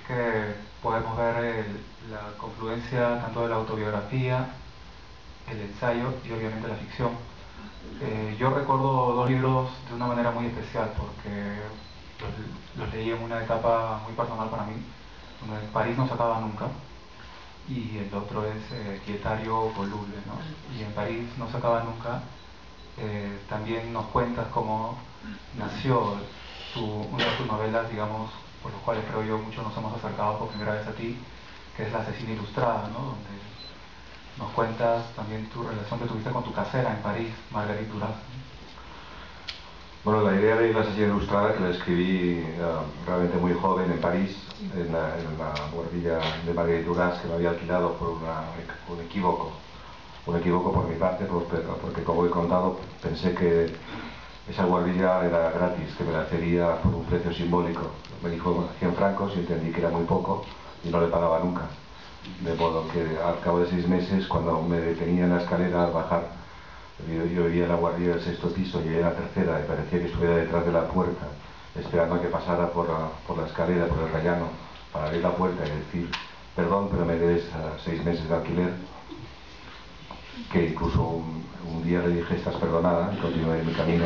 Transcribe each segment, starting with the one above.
que podemos ver la confluencia tanto de la autobiografía, el ensayo y obviamente la ficción. Yo recuerdo dos libros de una manera muy especial porque los leí en una etapa muy personal para mí, donde París no se acaba nunca, y el otro es Quietario Voluble, ¿no? Y en París no se acaba nunca. También nos cuentas cómo nació una de tus novelas, digamos, por los cuales creo yo muchos nos hemos acercado por primera vez a ti, que es La asesina ilustrada, ¿no? Donde nos cuentas también tu relación que tuviste con tu casera en París, Marguerite Duras. Bueno, la idea de La asesina ilustrada, que la escribí realmente muy joven en París, en la guardilla de Marguerite Duras, que me había alquilado por un equívoco por mi parte, porque como he contado, pensé que esa guardilla era gratis, que me la cedía por un precio simbólico. Me dijo 100 francos y entendí que era muy poco y no le pagaba nunca. De modo que al cabo de 6 meses, cuando me detenía en la escalera al bajar, yo vivía en la guardilla del 6.º piso, llegué a la 3.ª y parecía que estuviera detrás de la puerta, esperando a que pasara por la escalera, por el rellano, para abrir la puerta y decir: perdón, pero me debes 6 meses de alquiler. Que incluso un día le dije: estás perdonada, y continué mi camino.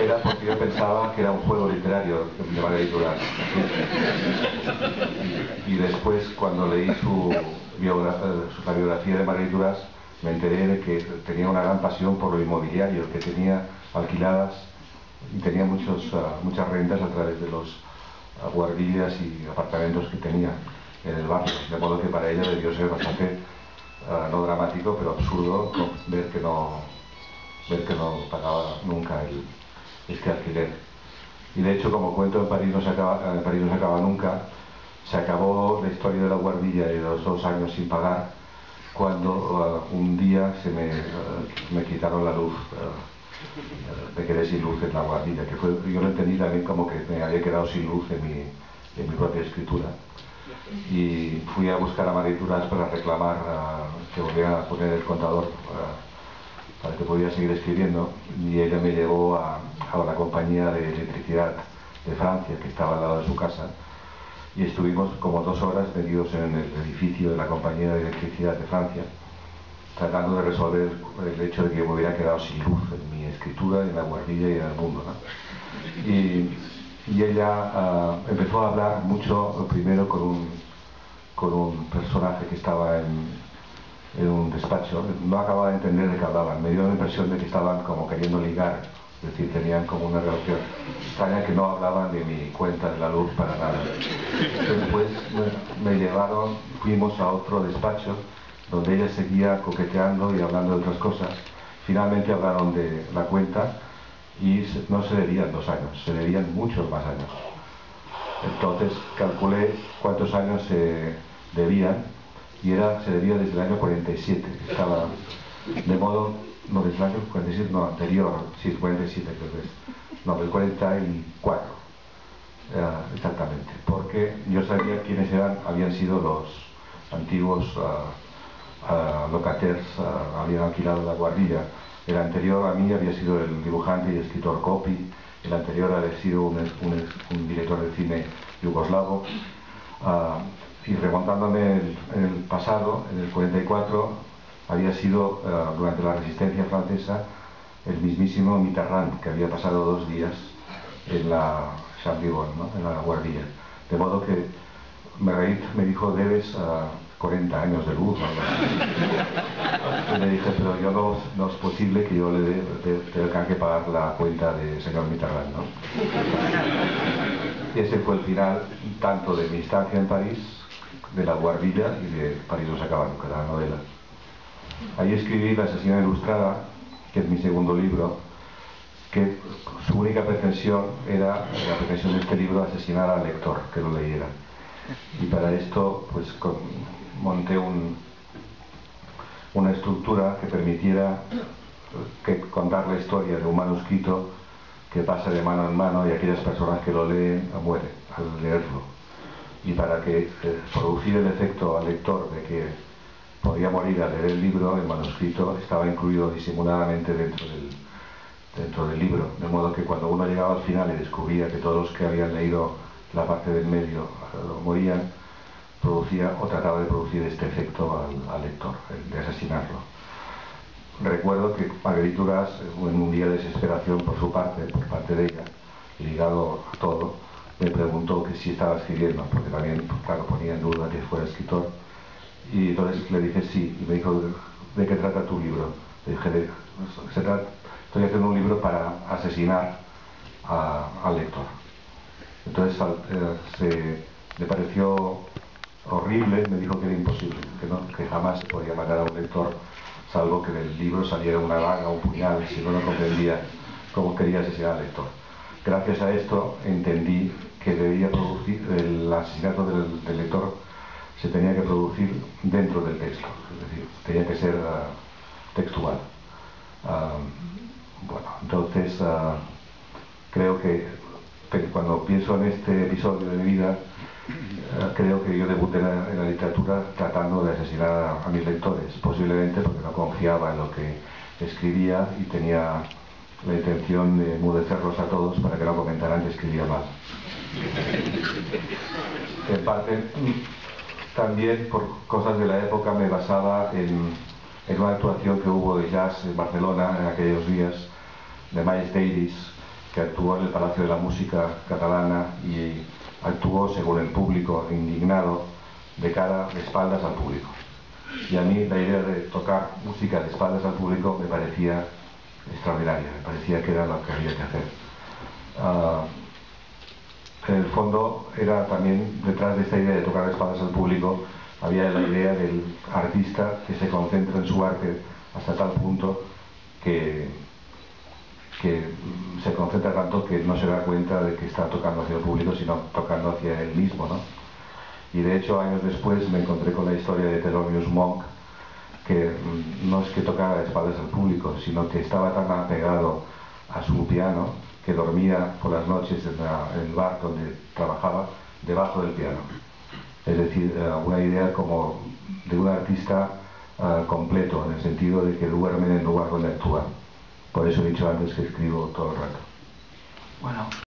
Era porque yo pensaba que era un juego literario de Marguerite Duras. Y después, cuando leí la biografía de Marguerite Duras, me enteré de que tenía una gran pasión por lo inmobiliario, que tenía alquiladas y tenía muchas rentas a través de los guardillas y apartamentos que tenía en el barrio. De modo que para ella debió ser bastante, no dramático, pero absurdo ver que no pagaba nunca este alquiler. Y de hecho, como cuento, en París no se acaba nunca. Se acabó la historia de la guardilla y de los 2 años sin pagar cuando un día me quitaron la luz. Me quedé sin luz en la guardilla, yo lo entendí también como que me había quedado sin luz en mi propia escritura. Y fui a buscar a Marguerite Duras para reclamar que volviera a poner el contador para que pudiera seguir escribiendo, y ella me llevó a la compañía de electricidad de Francia, que estaba al lado de su casa, y estuvimos como 2 horas metidos en el edificio de la compañía de electricidad de Francia, tratando de resolver el hecho de que yo me hubiera quedado sin luz en mi escritura, en la guardilla y en el mundo, ¿no? Y ella empezó a hablar mucho, primero con un personaje que estaba en un despacho. No acababa de entender de qué hablaban. Me dio la impresión de que estaban como queriendo ligar, es decir, tenían como una relación extraña, que no hablaban de mi cuenta de la luz para nada. Después me llevaron, fuimos a otro despacho donde ella seguía coqueteando y hablando de otras cosas. Finalmente hablaron de la cuenta y no se debían 2 años, se debían muchos más años. Entonces calculé cuántos años se debían y se debía desde el año 47. Estaba de modo, no desde el año 47, no, anterior, sí, 47 creo que es. No, del 44, exactamente. Porque yo sabía quiénes habían sido los antiguos locataires, habían alquilado la guardilla. El anterior a mí había sido el dibujante y escritor Copy, el anterior había sido un director de cine yugoslavo. Y remontándome en el pasado, en el 44, había sido, durante la resistencia francesa, el mismísimo Mitterrand, que había pasado 2 días en la Chambivon, ¿no?, en la guardilla. De modo que Marguerite me dijo: debes 40 años de luz, ¿no? Y le dije: pero yo no es posible que yo tenga que pagar la cuenta del señor Mitterrand, ¿no? Y ese fue el final tanto de mi estancia en París, de la guardilla, y de París no se acaba nunca, la novela. Ahí escribí La asesina ilustrada, que es mi segundo libro, que su única pretensión era, la pretensión de este libro, asesinar al lector que lo leyera. Y para esto pues monté una estructura que permitiera contar la historia de un manuscrito que pasa de mano en mano, y aquellas personas que lo leen mueren al leerlo. Y para producir el efecto al lector de que podía morir al leer el libro, el manuscrito estaba incluido disimuladamente dentro del libro, de modo que cuando uno llegaba al final y descubría que todos los que habían leído la parte del medio morían, producía o trataba de producir este efecto al lector, el de asesinarlo. Recuerdo que Marguerite Duras, en un día de desesperación por su parte, por parte de ella, ligado a todo, me preguntó que si estaba escribiendo, porque también, claro, ponía en duda que fuera escritor. Y entonces le dije sí, y me dijo, ¿de qué trata tu libro? Le dije, estoy haciendo un libro para asesinar al lector. Entonces le pareció horrible, me dijo que era imposible, que jamás se podía matar a un lector, salvo que del libro saliera una daga o un puñal, si no comprendía cómo quería asesinar al lector. Gracias a esto entendí que debía producir el asesinato del lector, se tenía que producir dentro del texto, es decir, tenía que ser textual. Bueno, entonces creo que cuando pienso en este episodio de mi vida, creo que yo debuté en la literatura tratando de asesinar a mis lectores, posiblemente porque no confiaba en lo que escribía y tenía la intención de enmudecerlos a todos para que no comentaran que escribía mal. En parte, también por cosas de la época me basaba en una actuación que hubo de jazz en Barcelona en aquellos días, de Miles Davis, que actuó en el Palacio de la Música Catalana y actuó, según el público, indignado, de espaldas al público. Y a mí la idea de tocar música de espaldas al público me parecía extraordinaria, me parecía que era lo que había que hacer. En el fondo era también, detrás de esta idea de tocar de espaldas al público, había la idea del artista que se concentra en su arte hasta tal punto que se concentra tanto que no se da cuenta de que está tocando hacia el público, sino tocando hacia él mismo, ¿no? Y de hecho, años después me encontré con la historia de Thelonious Monk, que no es que tocara de espaldas al público, sino que estaba tan apegado a su piano que dormía por las noches en el bar donde trabajaba, debajo del piano. Es decir, una idea como de un artista completo, en el sentido de que duerme en el lugar donde actúa. Por eso he dicho antes que escribo todo el rato. Bueno.